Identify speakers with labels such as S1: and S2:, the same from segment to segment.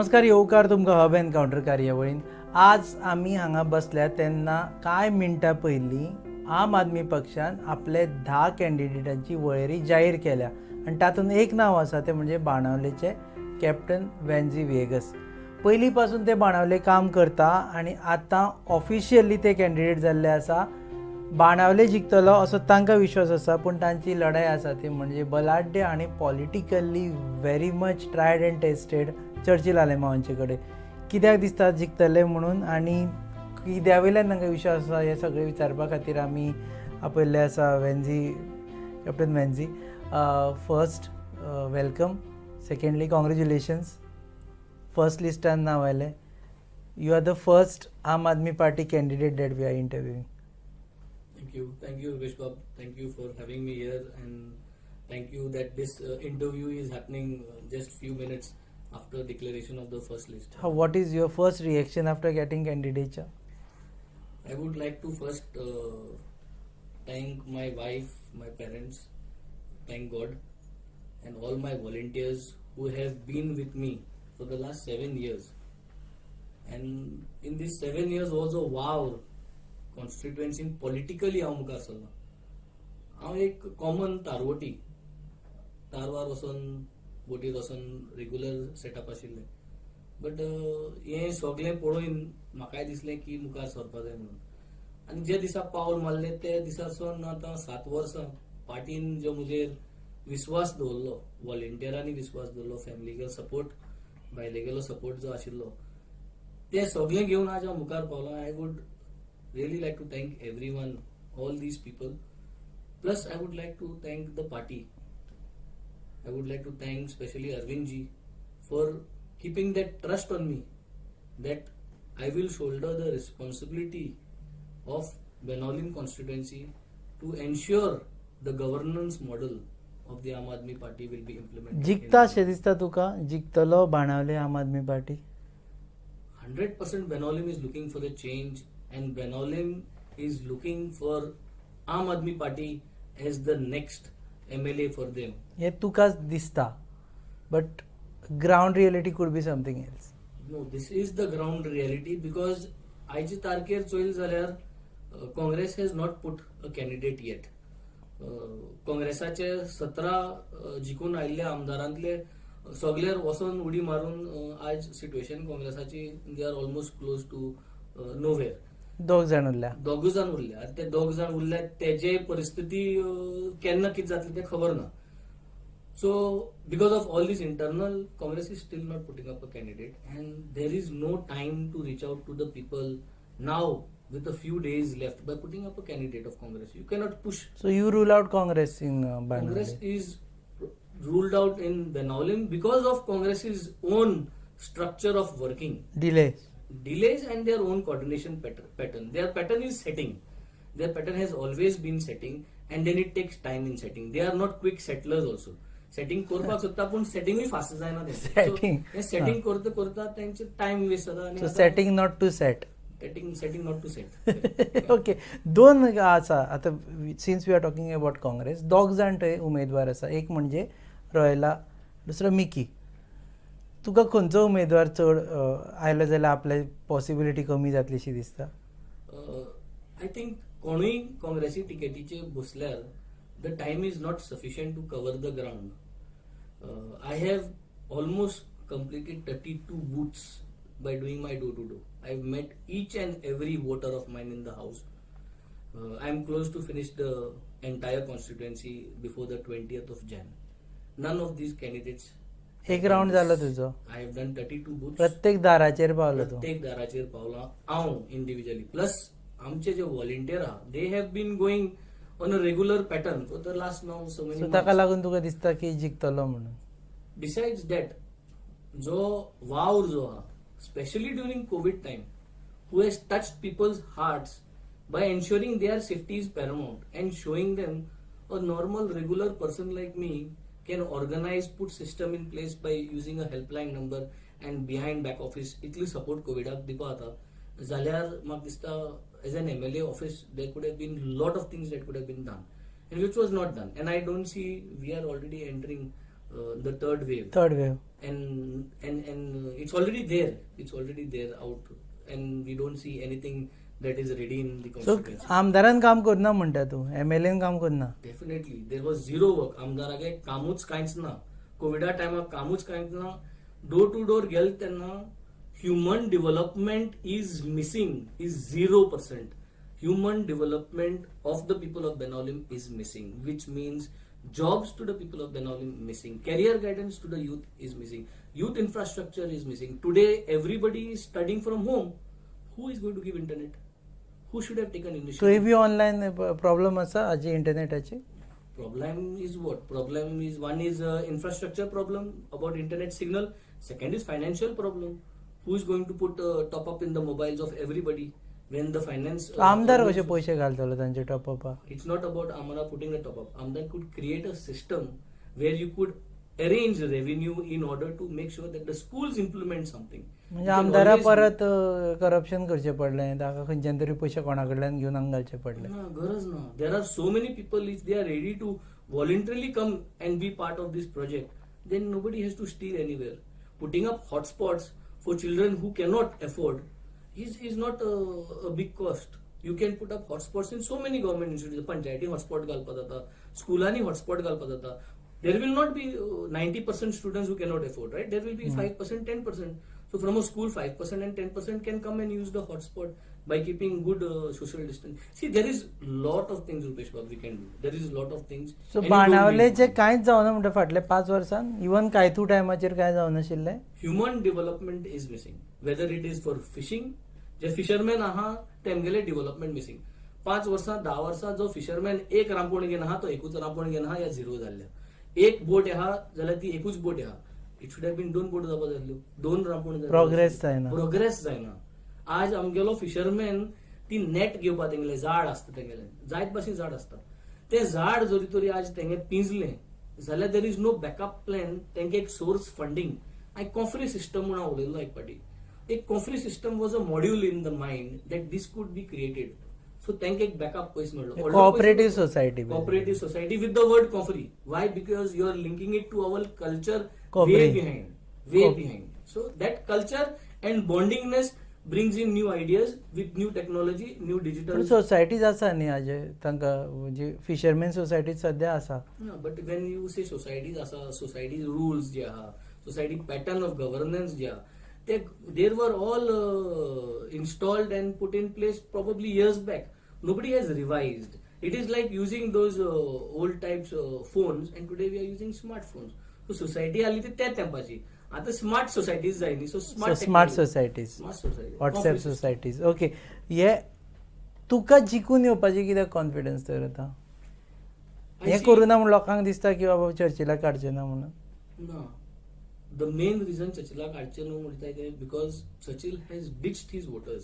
S1: नमस्कार, येवकार तुमकां हब एनकाउंटर कार्यावळीन. आज आमी हांगा बसल्या तेन्ना कांय मिनटां पयलीं आम आदमी पक्षान आपले 10 कॅन्डिडेटांची वळेरी जाहीर केल्या आनी तातूंत एक नांव आसा तें म्हणजे बाणावलेचे कॅप्टन वेन्झी विएगस. पयलीं पासून ते बाणावले काम करता आनी आतां ऑफिशियली ते कॅन्डिडेट जाल्ले आसा. बाणावले जिखतलो असो तांकां विश्वास आसा, पूण तांची लढाई आसा ती म्हणजे बलाढ्य आनी politically very much tried and tested Churchill आलेमांवांचे कडेन. कित्याक दिसता जिखतले म्हणून आनी कित्या वयल्यान तांकां विश्वास आसा हे सगळें विचारपा खातीर आमी आपयल्ले आसा captain Venzy. First welcome, secondly congratulations, first लिस्टान नांव आयलें. You are the first Aam Aadmi Party candidate that we are interviewing.
S2: Thank you, Vishwab. Thank you for having me here, and thank you that this interview is happening just few minutes after declaration of the first list.
S1: What is your first reaction after getting candidature?
S2: I would like to first thank my wife, my parents, thank God, and all my volunteers who have been with me for the last 7 years. And in these 7 years also, wow, कॉन्स्टिट्युएन्सीन politically हांव मुखार सरलो. हांव एक common तारवटी, तारवार वचून बोटीर वचून regular setup आशिल्लें. But हें सगळें पळोवन म्हाकाय दिसलें की मुखार सरपा जाय म्हणून. आनी जे दिसा पावल मारलें ते दिसासून आतां 7 वर्सां पार्टीन जो म्हजेर विस्वास दवरलो, व्हॉलेंटियरांनी विस्वास दवरलो, फॅमिलीगेलो सपोर्ट, भायलेगेलो सपोर्ट जो आशिल्लो, ते सगळें घेवन आज हांव मुखार पावलो. I would really like to thank everyone, all these people. Plus I would like to thank the party. I would like to thank especially Arvind ji for keeping that trust on me that I will shoulder the responsibility of Benaulim constituency to ensure the governance model of the Aam Aadmi Party will be implemented.
S1: जिखता अशें दिसता तुका? जिखतलो बाणावले आम Aadmi party?
S2: 100% Benaulim is looking for a change, and Benaulim is looking for Aam Aadmi Party as the next MLA for them.
S1: हे तुकाच दिसता, but ground reality could be something else.
S2: No, this is the ground reality, because आयचे तारखेर चोयल जाल्यार Congress has not put a candidate yet. काँग्रेसाचे 17 जिखून आयिल्ले आमदारांतले सगळ्यार वचून उडी मारून आज सिच्युएशन काँग्रेसाची they are almost close to nowhere.
S1: दोग जाण उरल्या.
S2: दोग जाण उरल्या. ते दोग जाण उरल्या तेजे परिस्थिती केन्ना कितें जातली तें खबर ना. So because of all these internal, Congress is still not putting up a candidate, and there is no time to reach out to the people now with a few days left by putting up a candidate of Congress. You cannot push.
S1: So you rule out Congress in Banawale?
S2: Congress is ruled out in Benaulim because of Congress's own structure of working. Delays and their own coordination pattern. Their pattern is setting. Their pattern has always been setting, and then it takes time in setting. They are not quick settlers also. Setting करपाक सोदता पूण setting fast जायना ते. Setting करता करता त्यांचे time waste जाता.
S1: So setting not to set.
S2: Setting not to set.
S1: Okay. दोन आसा आतां, since we are talking about Congress, दोग जाण थंय उमेदवार आसा. एक म्हणजे रॉयला, दुसरो मिकी. तुका खंयचो उमेदवार चड आयलो जाल्यार आपले पॉसिबिलिटी कमी जातलीशी दिसता?
S2: आय थिंक कोणूय काँग्रेसी टिकेटीचेर बसल्यार the time is not sufficient to cover the ground. I have almost completed 32 booths by doing my door-to-door. I've met each and every voter of mine in the house. I'm close to finish the entire constituency before the 20th of Jan. None of these candidates.
S1: एक round जालो तुजो?
S2: I have done 32 booths.
S1: प्रत्येक दाराचेर Paulo तूं?
S2: प्रत्येक दाराचेर पावला हांव individually. Plus आमचे जे व्हॉलेंटियर आहा, they have been going on a regular pattern for the last now so many.
S1: So ताका लागून तुका दिसता की जिखतलो म्हणून?
S2: Besides that, जो वावर जो आहा, especially during COVID time, who has touched people's hearts by ensuring their safety is paramount and showing them a normal regular person like me can organize, put system in place by using a helpline number and behind back office Italy support कोविडाक दिवपा जाता जाल्यार म्हाका दिसता as an MLA office there could have been lot of things that could have been done and which was not done. And I don't see, we are already entering the third wave.
S1: Third wave.
S2: And it's already there out, and we don't see anything that is ready in the
S1: so
S2: constituency.
S1: आमदारान काम करना म्हणटा तूं, MLAन काम करना.
S2: Definitely there was zero work. आमदारागे कामूच कांयच ना. कोविडा टायमार कामूच कांयच ना. डोर टू डोर गेल तेन्ना human development is missing, is 0%. Human development of the people of Benaulim is missing, which means jobs to the people of Benaulim missing, career guidance to the youth is missing, youth infrastructure is missing. Today everybody is studying from home. Who is going to give internet? Who should have taken
S1: थंय
S2: initiative?
S1: B online problem आसा हाजी इंटरनेटाची.
S2: Problem is what? Problem is, one is infrastructure problem about internet signal. Second is financial problem. Who is going to put top up in the mobiles of everybody when the finance?
S1: आमदार कशे पयशे घालतलो तांचे टॉपअपा.
S2: It's not about Amara putting the top up. Amara could create a system where you could arrange revenue in order to make sure that the schools implement something.
S1: म्हणजे
S2: You can
S1: आमदारा
S2: always-
S1: परत corruption करचें पडलें, ताका खंयच्यान तरी पयशे कोणा कडल्यान घेवन हांगा घालचे पडले.
S2: ना, गरज ना. There are so many people, if they are ready to voluntarily come and be part of this project, then nobody has to steal anywhere. Putting up hotspots for children who cannot afford is not a big cost. You can put up hotspots in so many government institutions. Panchayati hotspot घालपा जाता, स्कुलांनी hotspot घालपा जाता. There will not be 90% students who cannot afford, right? There will be 5%, 10%. So from a school, 5% and 10% can come and use the hotspot by keeping good social distance. See, there is lot of things, Rupesh Babu, we can do. There is lot of things.
S1: So
S2: And you don't
S1: बाणावलेचे
S2: need-
S1: कांयच जावना म्हणटा फाटल्या 5 वर्सान. Even कायतू टायमाचेर काय जावनाशिल्लें.
S2: Human development is missing. Whether it is for fishing, J fisherman आहा तेमगेले development missing. 5 वर्सां 10 वर्सां जो फिशरमॅन एक रांपोण घेना आहा तो एकूच रांपोण घेना आहा या झिरो जाल्ल्या. एक बोट आहा जाल्यार ती एकूच बोट आहा. इट शुड हॅव बीन 2 बोट जावपा जाल्यो, 2 रांपोण
S1: Progress जायना.
S2: प्रोग्रेस जायना. आज आमगेलो फिशरमॅन ती नेट घेवपा तेंगेले झाड आसता, तेंगेले जायत भाशेन झाड आसता. ते झाड जरी तरी आज तेंगे पिंजलें जाल्यार there is no backup plan. तेंगे एक सोर्स फंडिंग. हांवें कॉफ्री सिस्टम म्हणून उलयल्लो एक पाटी. एक कॉफ्री system was a module in the mind that this could be created. सो तेंका एक बॅकअप पयस मेळ्ळो.
S1: Cooperative society.
S2: Cooperative society with the word coffee. Why? Because you are linking it to our culture
S1: Coffee.
S2: way behind. Way
S1: Coffee.
S2: behind. So that culture and bondingness brings in new ideas with new technology, new
S1: पूण
S2: digital.
S1: Societies आसा न्ही हाजे तांकां म्हणजे fisherman society सद्या आसा.
S2: Yeah, but when you say societies, society rules जे आहा, society pattern of governance जे आहा, they were all installed and put in place probably years back. Nobody has revised. It is like using those old types phones, and today we are using smartphones. So society आली ती त्या तेंपाची. आता smart societies जायनी. So
S1: smart
S2: smart
S1: societies,
S2: smart society,
S1: WhatsApp societies. Okay, हे तुका जिखून येवपाची कित्याक कॉन्फिडन्स तर आतां? हे करुना म्हणून लोकांक दिसता की बाबा चर्चीला काडचें ना म्हणून.
S2: ना. The main reason चर्चिला काडचे न्हू म्हणटाय ते because Churchill has ditched his voters.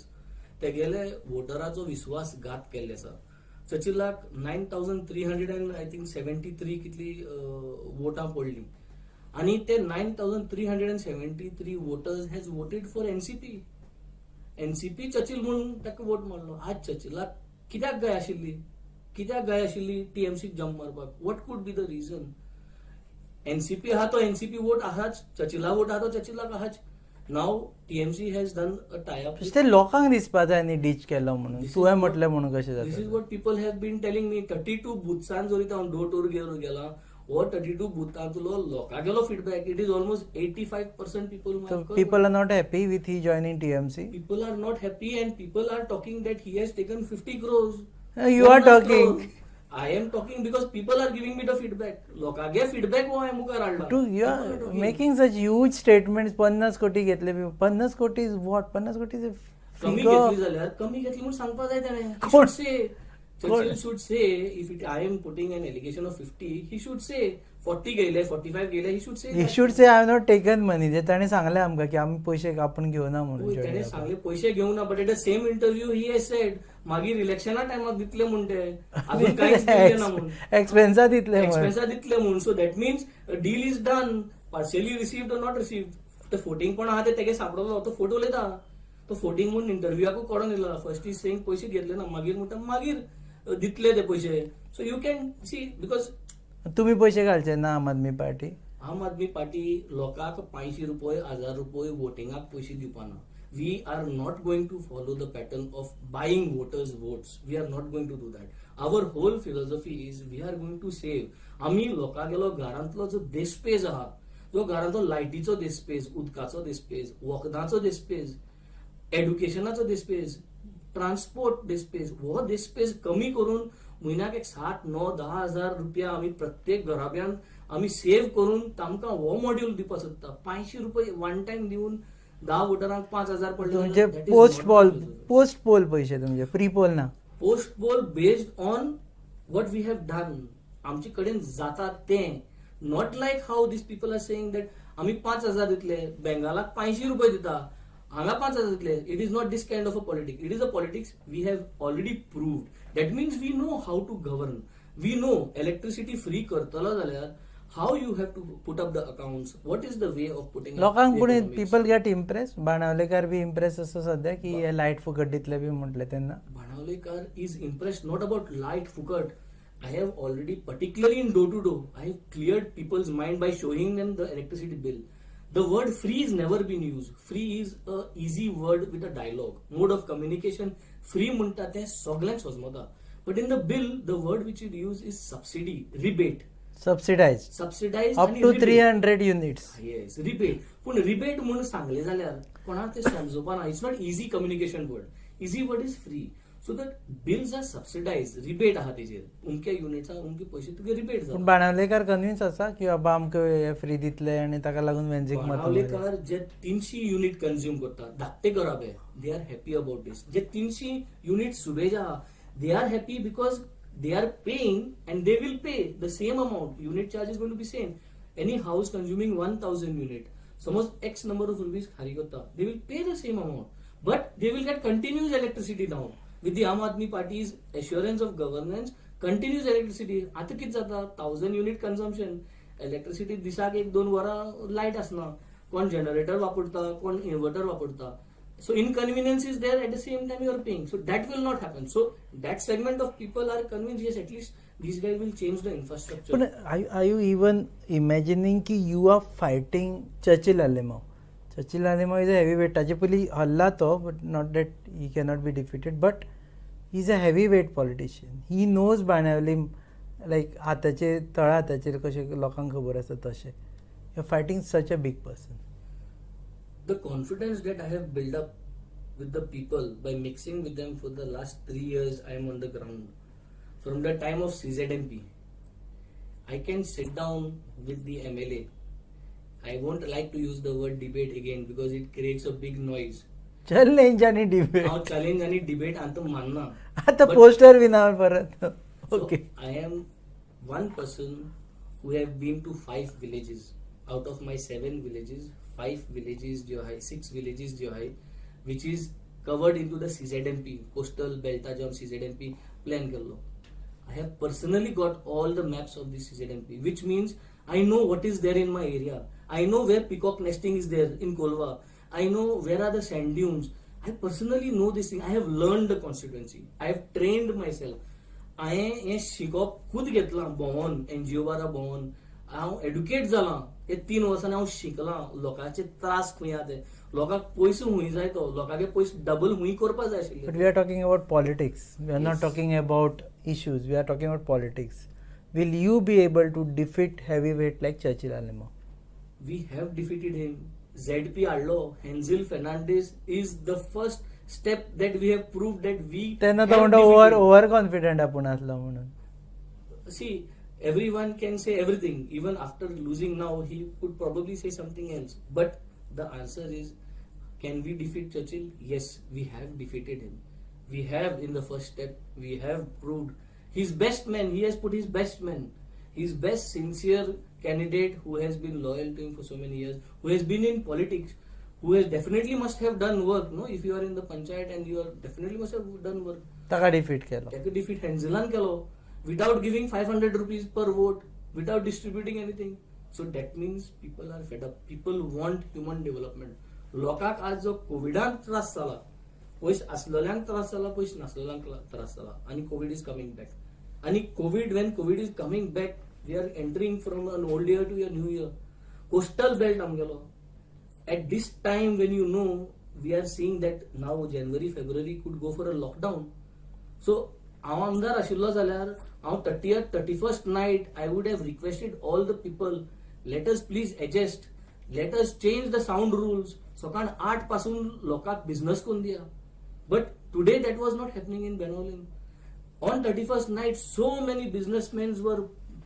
S2: तेगेले वोटराचो विश्वासघात केल्ले आसा. चर्चिलाक 9,373 कितली वोटां पडली आणि ते 9,373 voters has voted for NCP. NCP Churchill म्हणून ताका वोट मारलो. आज चर्चिलाक कित्याक गाय आशिल्ली टीएमसीक जंप मारपाक? What could be the reason? NCP आहा तो एनसीपी वोट आहाच, चर्चिला वोट आहा तो चर्चिलाक आहाच. Now TMC has done a tie up.
S1: ते लोकांक दिसपा जाय न्ही डीच केलो म्हणून. तुवें म्हटलें म्हणून कशें
S2: दिस इज
S1: जाता?
S2: What people have been telling me. 32 बुथ्सान जरी हांव डोर टू डोर गेला, हो 32 बुथांतलो लोकांगेलो feedback it is almost 85% people.
S1: People are not happy with he joining TMC.
S2: People are not happy and people are talking that he has taken 50 crores.
S1: You are
S2: 1
S1: talking.
S2: crore. I am talking because people are giving me the feedback. लोकांगे feedback हो हांवें मुखार हाडला.
S1: To you
S2: People
S1: are
S2: are talking.
S1: Making such huge statements. 50 कोटी घेतले. 50 कोटी is what? 50 कोटी is
S2: कमी
S1: फिगर.
S2: घेतली जाल्यार कमी घेतली म्हणून सांगपा जाय ताणें. He
S1: कोण?
S2: should say. Churchill should say if I am putting an allegation of 50, he should say 40 गेले, 45 गेले. He should say.
S1: He
S2: that.
S1: Should से आय नॉट टेकन मनी. जे ताणें सांगलें आमकां की आमी पयशे आपण घेवना
S2: होय,
S1: म्हणून.
S2: ताणें सांगले पयशे घेवं ना, but at the same interview he has said मागीर इलेक्शना टायमार दितले म्हूण ते. अजून कांयच दिले ना म्हणून.
S1: एक्सपेन्सा दितले म्हणून.
S2: एक्सपेन्सा दितले म्हणून. So that mince deal is done. Partially received और नॉट रिसिव्ड. ते फोटिंग कोण आहा ते तेगे सापडलो. तो फोटो उलयता. तो फोटिंग म्हणून इंटरव्यूआकू कोडून येयला. फर्स्ट इज सेंग पयशे घेतले ना, मागीर म्हणटा मागीर दितले ते पयशे. So you can see because
S1: तुम्ही पैसे घालचे ना आम आदमी पार्टी?
S2: आम आदमी पार्टी लोकांक 500 रुपये 1000 रुपये वोटिंगाक पैसे दिवपाना. We are not going to follow the pattern of buying voters' votes. We are not going to do that. Our whole philosophy is we are going to save. आम्ही लोकांगेलो घरांतलो जो देस्पेज आहा, जो घरांतलो लायटीचो देस्पेज, उदकाचो देस्पेज, वखदांचो देस्पेज, एड्युकेशनाचो देस्पेज, ट्रान्सपोर्ट देस्पेज, हो देस्पेज कमी करून म्हयन्याक एक 7-9-10 हजार रुपया आम्ही प्रत्येक घराब्यान आम्ही सेव्ह करून तांकां हो मॉड्यूल दिवपाक सोदता. 500 रुपये वन टाइम दिवन 10 वोटरांक 5000 पडले.
S1: तुमचे पोस्ट पोल पैसे तुमचे प्री पोल ना.
S2: Post poll based on what we have done. आमचे कडेन जाता तें. Not like how these people are saying that आम्ही 5000 दितले, बेंगालाक 500 रुपये दिता, हांगा 5000 दितले. It is not this kind of a politics. It is a politics we have already proved. That means we know how to govern. We know electricity free करतलो जाल्यार how you have to put up the accounts, what is the way of putting up
S1: लोकांक पुणे
S2: economics.
S1: People get impress. बाणावलेकार be impress असो सध्या की हे light फुकट दितले बी म्हटले तेन्ना.
S2: Banavlekar is impressed not about light fukad. I have already, particularly in door to door, I have cleared people's mind by showing them the electricity bill. The word free has never been used. Free is a easy word with a dialogue. Mode of communication. Free म्हणटा ते सगळ्यांक समजता. But in the bill, the word which is used is subsidy, rebate.
S1: Subsidise up to 300 units.
S2: Yes, rebate. पूण rebate म्हणून सांगले जाल्यार कोणाक ते समजोपाना. It's not easy communication word. Easy word is free. So that bills are subsidise. Rebate आहा तेजेर. उमक्या युनिट्साक उमके पयशे तुगे रिबेट
S1: पूण
S2: जाता.
S1: बाणावलेकार कन्विन्स आसा की बाबा आमकां हे फ्री दितले आनी ताका लागून वेंचीक मत.
S2: बाणावलेकार जे 300 युनिट कंझ्युम करता धाकटे घराबे, they are happy about this. जे 300 युनिट सुबेज आहा, they are happy because they are paying and they will pay the same amount. Unit charge is going to be same. Any house consuming 1000 unit, suppose X number of rupees khari kotta, they will pay the same amount, but they will get continuous electricity now. With the Aam Aadmi Party's assurance of governance, continuous electricity. आता किती जाता 1000 unit consumption, electricity दिसाक 1-2 वरां light असना, कोण generator वापरता, कोण inverter वापरता. So inconvenience is there, at the same time you are paying. So that will not happen. So that segment of people are convinced, yes, at least these guys will change the infrastructure.
S1: पण are you even imagining की you are fighting Churchill Alemao? Churchill Alemao is a heavyweight. ताचे पयली हल्ला तो, but not that he cannot be defeated, but he is a heavyweight politician. He knows Benaulim like हाताचे तळा हाताचेर कशे लोकांक खबर आसा तशें. You are fighting such a big person.
S2: The confidence that I have built up with the people by mixing with them for the last 3 years, I am on the ground. From the time of CZMP, I can sit down with the MLA. I won't like to use the word debate again because it creates a big noise.
S1: Challenge आणि debate.
S2: Now challenge आणि debate अंत मानना.
S1: आता
S2: But-
S1: poster B ना परत.
S2: So,
S1: okay.
S2: I am one person who have been to 5 villages. Out of my 7 villages, 5 villages जो है, 6 villages जो है, which is covered into the CZMP, coastal belt जो हम CZMP plan कर लो. I have personally got all the maps of the CZMP, which means I know what is there in my area. I know where peacock nesting is there in Kolva. I know where are the sand dunes. I personally know this thing. I have learned the constituency. I have trained myself. हांवें हें शिकप खूद घेतलां भोंवोन, NGO बारा भोंवोन. हांव educate जालां. हे 3 वर्सांनी हांव शिकलां लोकांचे त्रास खंय आहा ते. लोकांक पयसो हुंय जाय तो, लोकांचे पयसो डबल हुंय करपा जाय आशिल्ले.
S1: But we are talking about politics. We are not
S2: Yes.
S1: talking about issues. We are talking about politics. Will you be able to defeat heavyweight like Churchill Alemao?
S2: We have defeated him. ZP हाडलो. Henzil Fernandez is the first step that we have proved that we
S1: तेन्ना
S2: have
S1: तो म्हणटा
S2: defeated.
S1: Over confident आपूण आसलो म्हणून.
S2: See, everyone can say everything. Even after losing now, he could probably say something else. But the answer is, can we defeat Churchill? Yes, we have defeated him. We have in the first step, we have proved his best man. He has put his best man, his best sincere candidate who has been loyal to him for so many years, who has been in politics, who has definitely must have done work. No, if you are in the panchayat and you are definitely must have done work.
S1: ताका defeat Kelo.
S2: Take a defeat Henzilan kelo without giving 500 rupees per vote, without distributing anything. So that means people are fed up. People want human development. लोकांक आज जो कोविडाक त्रास जाला, पयस आसलेल्यांक त्रास जाला, पयस नासलेल्यांक त्रास जाला, आणि कोविड इज कमिंग बॅक. आणि Covid, when COVID is coming back, we are entering from an old year to a new year. coastal belt amgelo. At this time when you know we are seeing that now January February could go for a lockdown. So हांव आमदार आशिल्लो जाल्यार हांव 30th 31st night I would have requested all the people, let us please adjust, let us change the sound rules. सकाळ 8 पासून लोकांक business करून दिया. But today that was not happening in Benolin. On 31st night so many businessmen were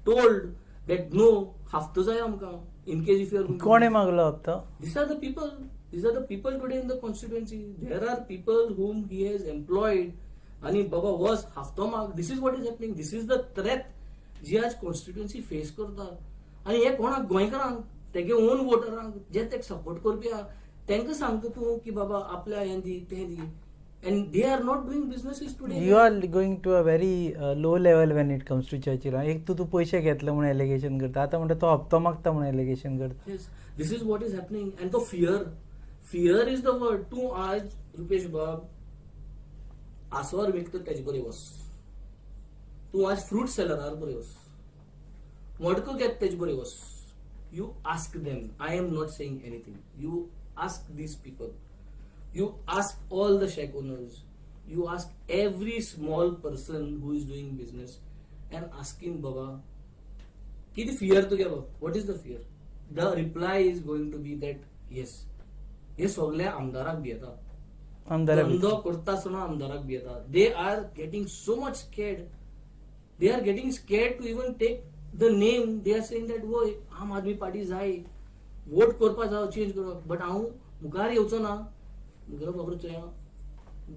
S2: told that no, hafto जाय आमकां in case if you are going to-
S1: कोणे मागलो हप्तो?
S2: These are the people. These are the people today in the constituency. There are people whom he has employed. आणि बाबा वस हफ्तो माग. This is what is happening. This is the threat जी आज constituency face करता. आणि हे कोणाक गोंयकारांक तेगे ओन वोटरांक जे तेका सपोर्ट करपी आहा तांकां सांगता तूं की बाबा आपल्या हें दी तें दी. And they are not doing businesses today.
S1: You are going to a very low level when it comes to Churchill. एक तू पैसे घेतले म्हणून एलिगेशन करता, आता म्हणटा तो हप्तो मागता म्हणून एलिगेशन करता.
S2: Yes, this is what is happening. And the fear is the word. तूं आज रुपेश बाब आसवार विकता तेजे बरे वस. तूं आज फ्रूट सेलरार बरे वस. मडको घेत तेजे बरे वस. You ask them. I am not saying anything. You ask these people. You ask all the shack owners. You ask every small person who is doing business and ask him, Baba, किती fear तुगे बाब? What is the fear? The reply is going to be that yes, हे सगळे आमदाराक भियेता.
S1: आमदाराक
S2: धंदो करता आसतना आमदाराक भियेता. They are getting so much scared. They are getting scared to even take the name. They are saying that वय आम Aadmi party जाय, vote करपा जाव, change करप. बट हांव मुखार येवचो ना. मुखार बाबा चोया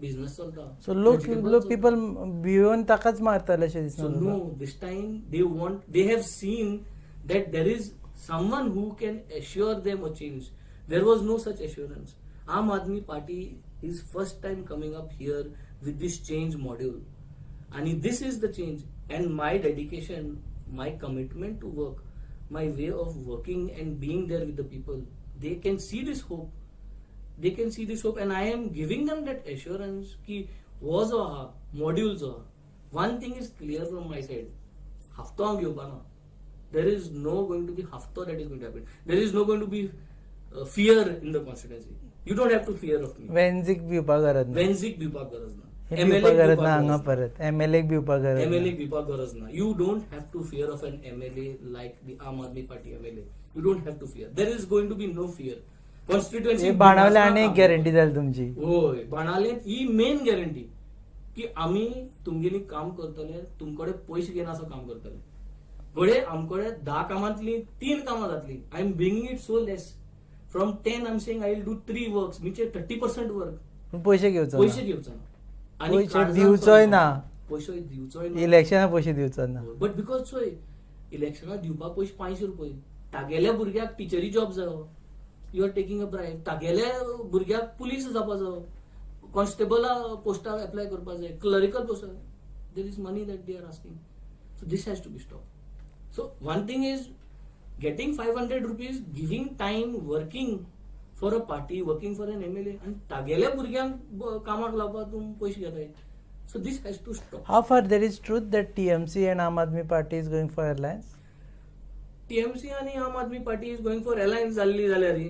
S2: बिझनेस चलता.
S1: सो लोक पीपल भिवन ताकाच मारताले अशें
S2: So
S1: दिसता.
S2: no, this time they have seen that there is someone who can assure them a change. There was no such assurance. Aam Aadmi Party is first time coming up here with this change module. And this is the change. And my dedication, my commitment to work, my way of working and being there with the people, they can see this hope. They can see this hope, and I am giving them that assurance ki was a modules are. One thing is clear from my side. Hafta ang yobana. There is no going to be hafta that is going to happen. There is no going to be fear in the constituency. You don't have to fear of me.
S1: वेन्झीक भिवपाक गरज ना.
S2: Wenzik भिवपाक गरज ना.
S1: भिवपाक गरज ना हांगा परत. MLA क भिवपाक गरज ना.
S2: MLA भिवपाक गरज ना. You don't have to fear of an MLA like the Aam Aadmi Party MLA. You don't have to fear. There is going to be no fear. Constituency
S1: हे बाणावले आनी एक गॅरंटी जाली तुमची.
S2: होय बाणाले ही मेन गॅरंटी की आम्ही तुमगेली काम करतले, तुमकडे पैसे घेऊन असं काम करतले. घडे आमकडे 10 कामांतली 3 कामां जातली. I am bringing it so less. From 10 I am saying I will do 3 works, म्हणजे 30% वर्क.
S1: पूण पैसे घेवचो
S2: पैसे
S1: ना.
S2: घेवचो ना.
S1: पैसे दिवचोय ना.
S2: पैसे दिवचोय ना.
S1: इलेक्शनाक पैसे दिवचो ना.
S2: बट बिकॉज चोय इलेक्शनाक दिवपाक पैसे 500 रुपये. तागेल्या भुरग्याक टिचरी जॉब जायो. You are taking a bribe. तागेल्या भुरग्याक पुलीस जावपा जायो. कॉन्स्टेबल पोस्टाक अप्लाय करपा जाय. Clerical post. There is money that they are asking. So this has to be stop. So one thing is getting 500 rupees, giving time, working for a party, working for an MLA, and तागेल्या भुरग्यांक कामाक लावपाक तुम पैसे घेताय. So this has to stop.
S1: How far there is truth that TMC and Aam Aadmi Party is going for alliance?
S2: TMC आणि आम Aadmi party is going for alliance जाल्ली जाल्यार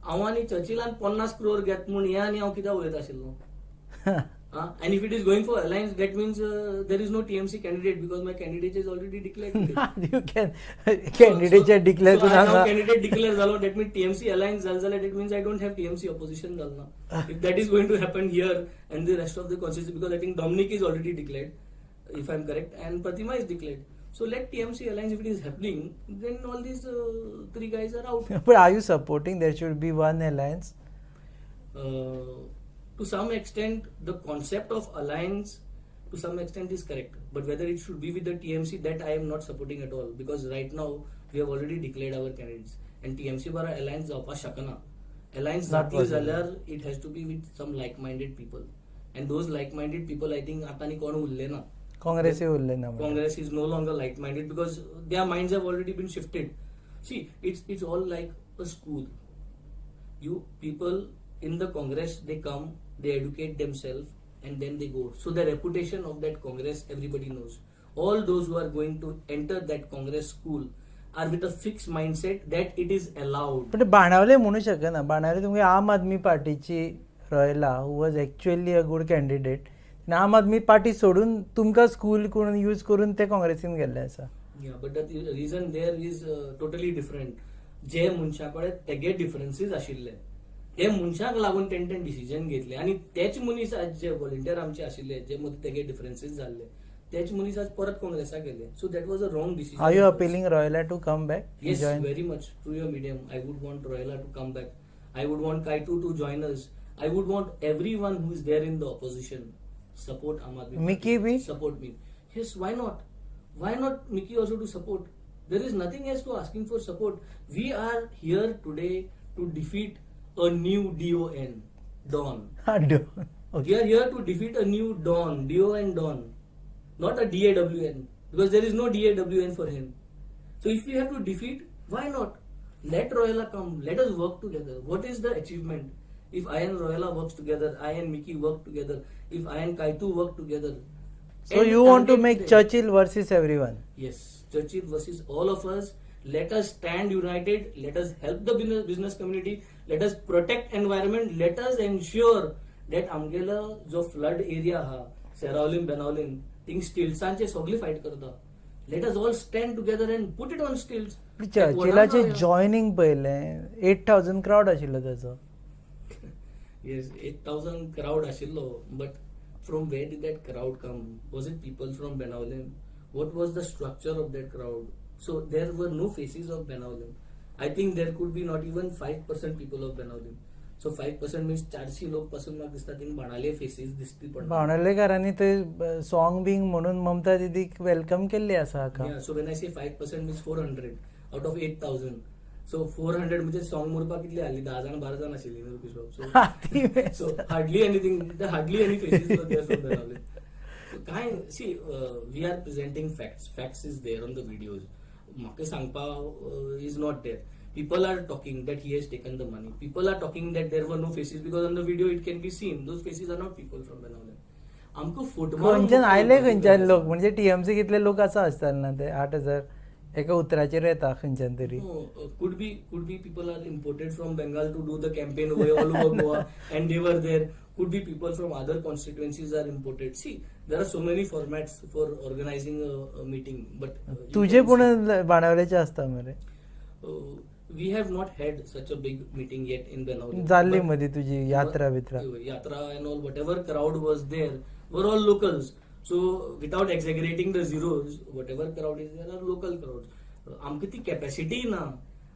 S2: हांव आनी चर्चिलान 50 crore घेत म्हूण हे आनी हांव कित्याक उलयता आशिल्लो. And if it is going for alliance, that means there is no TMC candidate because my candidate is already declared.
S1: You can candidate declare
S2: So I
S1: करून
S2: now candidate declare झालो. That means TMC alliance झालो जाल्यार that means I don't have TMC opposition झालो. If that is going to happen here and the rest of the constituency, because I think Dominic is already declared, if I'm correct, and Pratima is declared. So let TMC alliance, if it is happening, then all these 3 guys are out.
S1: But are you supporting there should be one alliance?
S2: To some extent, the concept of alliance to some extent is correct. But whether it should be with the TMC, that I am not supporting at all. Because right now, we have already declared our candidates. And TMC bara alliance जावपा शकना. Alliance
S1: Not
S2: जातली
S1: possible.
S2: जाल्यार it has to be with some like-minded people. And those like-minded people, I think, आता कोण उरले ना.
S1: काँग्रेसही उरले ना.
S2: Congress is no longer like-minded because their minds have already been shifted. See, it's all like a school. You people in the Congress, they come, they educate themselves, and then they go. So the reputation of that Congress, everybody knows. All those who are going to enter that Congress school, are with a fixed mindset that it is allowed.
S1: पण ते बाणावले म्हणू शकना. बाणावले तुमगे आम आदमी पार्टीची Royla who was actually a good candidate. Aam Aadmi party सोडून तुमकां school करून use करून ते काँग्रेसीन गेल्ले आसा.
S2: Yeah, but the reason there is totally different. जे मनशा कडेन तेगे डिफरन्सीस आशिल्ले ते मनशाक लागून तेणें डिसिजन घेतले आनी तेच मनीस आज जे व्हॉलंटियर आमचे आशिल्ले जे मदीं तेगे डिफरन्सीस जाल्ले तेच मनीस आज परत काँग्रेसाक गेले. So that was a wrong decision.
S1: Are you appealing Royla to come back?
S2: Yes, very much. Through your medium, I would want Royala to come back. I would want Kaitu to join us. I would want everyone who is there in the opposition support Aam Aadmi Party.
S1: Mickey bhi?
S2: Support me. Yes, why not? Why not Mickey also to support? There is nothing else to asking for support. We are here today to defeat a new DON, Don. We are here to defeat a new Don, DON Don, not a DAWN, because there is no DAWN for him. So if we have to defeat, why not? Let Royala come. Let us work together. What is the achievement? If I and Royala works together, I and Mickey work together, if I and Kaitu work together.
S1: So you want to make Churchill versus everyone?
S2: Yes, Churchill versus all of us. Let us stand united. Let us help the business community. Let us protect environment. Let us ensure that आमगेलो जो flood area हा, Seraolin, Benaulim, things stiltsanचे सगळी fight करता. Let us all stand together and put it on stilts.
S1: चर्चिलाचे joining पयले 8,000 crowd आशिल्लो त्याचो.
S2: Yes, 8,000 crowd आशिल्लो, but from where did that crowd come? Was it people from Benaulim? What was the structure of that crowd? So there were no faces of Benaulim. I think there could be not even 5% people of Benaulim. So 5% means 400 लोक पासून म्हाका दिसता thing बाणाले faces दिसती पण
S1: बाणालेकारांनी ते song Bing म्हणून ममता दीदीक welcome केल्ली आसा हाका.
S2: Yeah, so when I say 5% means 400 out of 8,000. So 400 म्हणजे सॉंग म्हणपाक कितली आसली 10 जाण 12 जाण आशिल्ली न्हू rupees. So hardly anything, hardly any faces were there from Benaulim. So काय see, we are presenting facts. Facts is there on the videos. म्हाका सांगपा is not there. People are talking that he has taken the money. People are talking that there were no faces because on the video it can be seen. Those faces are not people from Benaulim. आमकां football
S1: खंयच्यान आयले खंयच्यान लोक म्हणजे TMC कितले लोक आसा आसताले ना ते 8,000 एका उतराचेर येता खंयच्यान तरी.
S2: Could be people are imported from Bengal to do the campaign all over Goa and they were there. Could be people from other constituencies are imported. See, there are so many formats for organizing a meeting. But
S1: तुझे पूण बाणावलेचे आसता मरे.
S2: We have not had such a big meeting yet in Benaulim.
S1: जाल्ली मदी तुझी यात्रा Bitra.
S2: Yatra and all, whatever crowd was there were all locals. So without exaggerating the zeros, whatever crowd is there are local crowds. आमकां ती capacity ना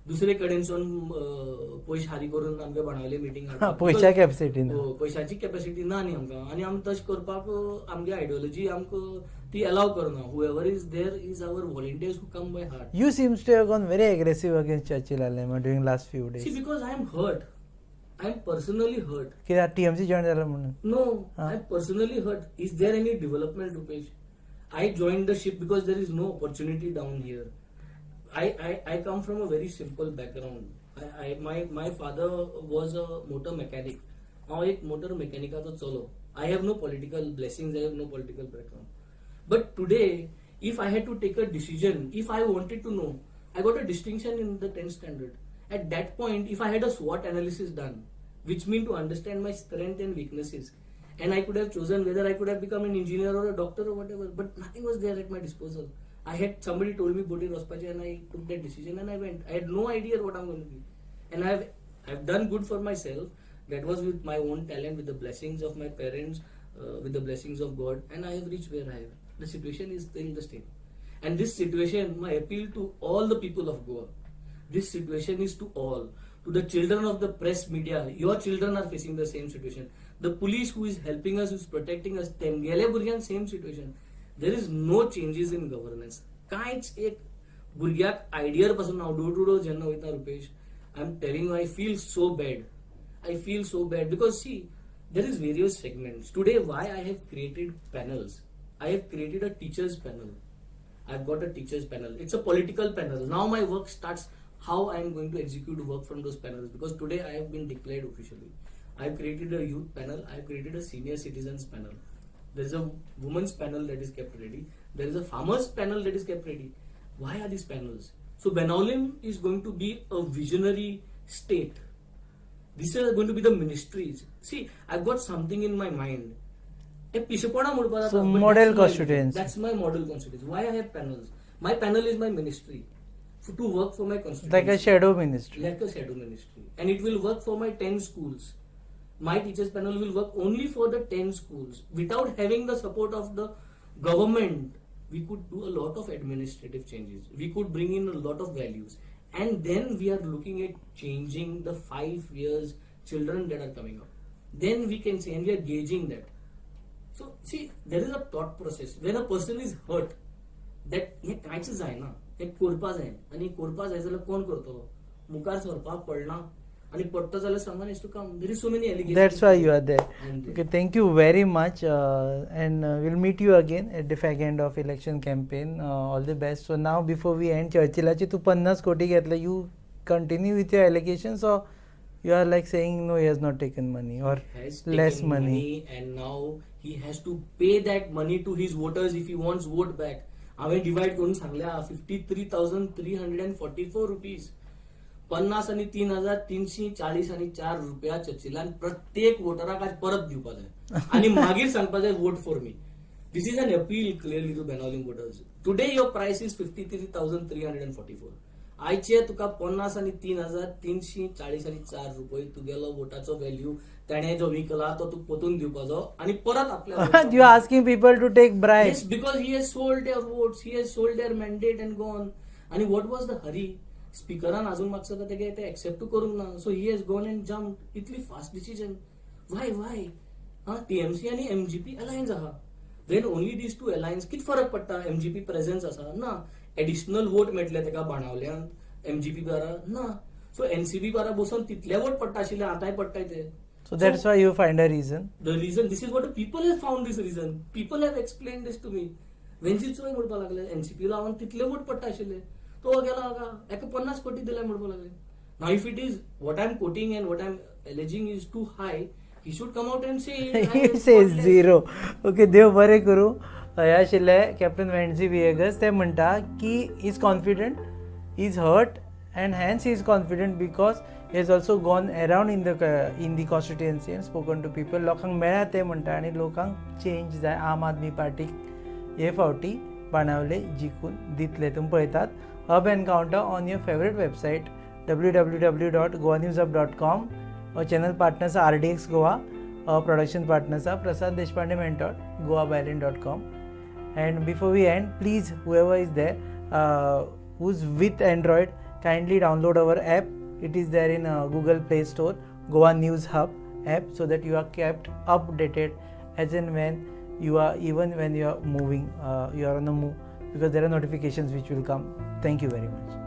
S2: दुसरे कडेनसून पयशे हारी करून आमगे बाणावले मिटींग
S1: पयशा कॅपॅसिटी ना.
S2: पयशाची कॅपॅसिटी ना न्ही आमकां आनी आमी तशें करपाक आमगे आयडियोलॉजी आमकां ती अलाव करना. However is there is our volunteers who come by heart.
S1: You seems to have gone very aggressive against Churchill Alema during last few days.
S2: See, because I am hurt. I am personally hurt.
S1: कित्याक TMC join जाला म्हणून.
S2: No, I am personally hurt. Is there any development, Rupesh? I joined the ship because there is no opportunity down here. I come from a very simple background. My father was a motor mechanic. हांव एक motor मेकॅनिकाचो चलो. I have no political blessings. I have no political background. But today, if I had to take a decision, if I wanted to know, I got a distinction in the 10th standard. At that point, if I had a SWOT analysis done, which mean to understand my strength and weaknesses, and I could have chosen whether I could have become an engineer or a doctor or whatever, but nothing was there at my disposal. I had somebody told me Bodi Rospache and I took that decision and I went. I had no idea what I'm going to be. And I've done good for myself. That was with my own talent, with the blessings of my parents, with the blessings of God, and I have reached where I have. The situation is still the same. And this situation, my appeal to all the people of Goa, this situation is to all. To the children of the press media, your children are facing the same situation. The police who is helping us, who is protecting us, तेमगेले भुरग्यांक same situation. There is no changes in governance. कांयच एक भुरग्याक आयडियर पासून हांव door to door जेन्ना वयता Rupesh, I am telling you, I feel so bad. I feel so bad because see, there is various segments. Today, why I have created panels? I have created a teachers panel. I've got a teachers panel. It's a political panel. Now my work starts how I am going to execute work from those panels because today I have been declared officially. I have created a youth panel. I have created a senior citizens panel. There is a women's panel that is kept ready. There is a farmers panel that is kept ready. Why are these panels? So Benalim is going to be a visionary state. These are going to be the ministries. See, I've got something in my mind.
S1: So model constituency.
S2: That's my model constituency. Why I have panels? My panel is my ministry to work for my constituency.
S1: Like a shadow ministry.
S2: Like a shadow ministry. And it will work for my 10 schools. My teachers panel will work only for the 10 schools. Without having the support of the government, we could do a lot of administrative changes. We could bring in a lot of values. And then we are looking at changing the 5 years children that are coming up. Then we can say, and we are gauging that. So, see, there is a thought process. When a person is hurt, that हे कायच जायना, हे करपा जाय, आणि करपा जाय जाल्यार कोण करतलो? मुखार सरपाक पडना, आणि पडटा जाल्यार someone has to come. There is so many allegations.
S1: That's why you are there.
S2: And
S1: Okay, thank you very much, and we'll meet you again at the fag end of election campaign. All the best. So now, before we end, Churchillachi तू 50 कोटी घेतला. You continue with your allegations, or you are like saying no, he has not taken money or
S2: has
S1: less
S2: taken
S1: money.
S2: and now he has to pay that money to his voters if he wants vote back. हांवें divide करून सांगल्या 53,344 rupees 50 आणि 3,340 रुपया चर्चिलान प्रत्येक वोटराक आज परत दिवपा जाय आणि मागीर सांगपा जाय vote for me. This is an appeal clearly to Benaulim voters. Today your price is 53,344. आयचे तुका 50 आणि 3,340 रुपये तुगेलो वोटाचो व्हॅल्यू ताणे जो विकला तो तू पोतून दिवपाचो आणि परत आपल्या
S1: You are asking people to take bribe.
S2: Yes, because he has sold their votes, he has sold their mandate and gone. And what was the hurry? Speakeran अजून मागचं का ते accept करूंक ना. So he has gone and jumped. Italy fast decision. Why? TMC आणि MGP alliance आहा. When only these two alliance, कित फरक पडटा? MGP presence असा ना. Additional vote मेळटले तेका बाणावल्यान MGP द्वारा ना. So NCP द्वारा बसून तितले vote पडटा आशिल्ले आतांय पडटाय ते.
S1: So that's why you find a reason.
S2: The reason, this is what the people have found this reason. People have explained this to me. वेंचीचोय म्हणपा लागले एनसीपी लावन तितले वोट पडटा आशिल्ले. तो गेला हाका एका 50 कोटी दिले म्हणपा लागले. Now if it is what I'm quoting and what I'm alleging is too high, he should come out and say
S1: He says zero. Okay, देव बरें करूं. हे आशिल्ले कॅप्टन वेन्सी विएगस. ते म्हणटा की he is confident, he is hurt, and hence he is confident because he has also gone around in the constituency and spoken to people. लोकांक मेळ्ळा ते म्हणटा आनी लोकांक चेंज जाय. आम आदमी पार्टीक हे फावटी बाणावले जिखून दितले. तुमी पळयतात hub encounter on your favourite website www.goanewsup.com. Channel partners आहा RDX गोवा. प्रोडक्शन पार्टनर्स आहा Prasad Deshpande mentor goabyline.com. And before we end, please, whoever is there who's with Android, kindly download our app. It is there in Google Play Store, Goa News Hub app, so that you are kept updated as and when you are, even when you are moving, you are on the move, because there are notifications which will come. Thank you very much.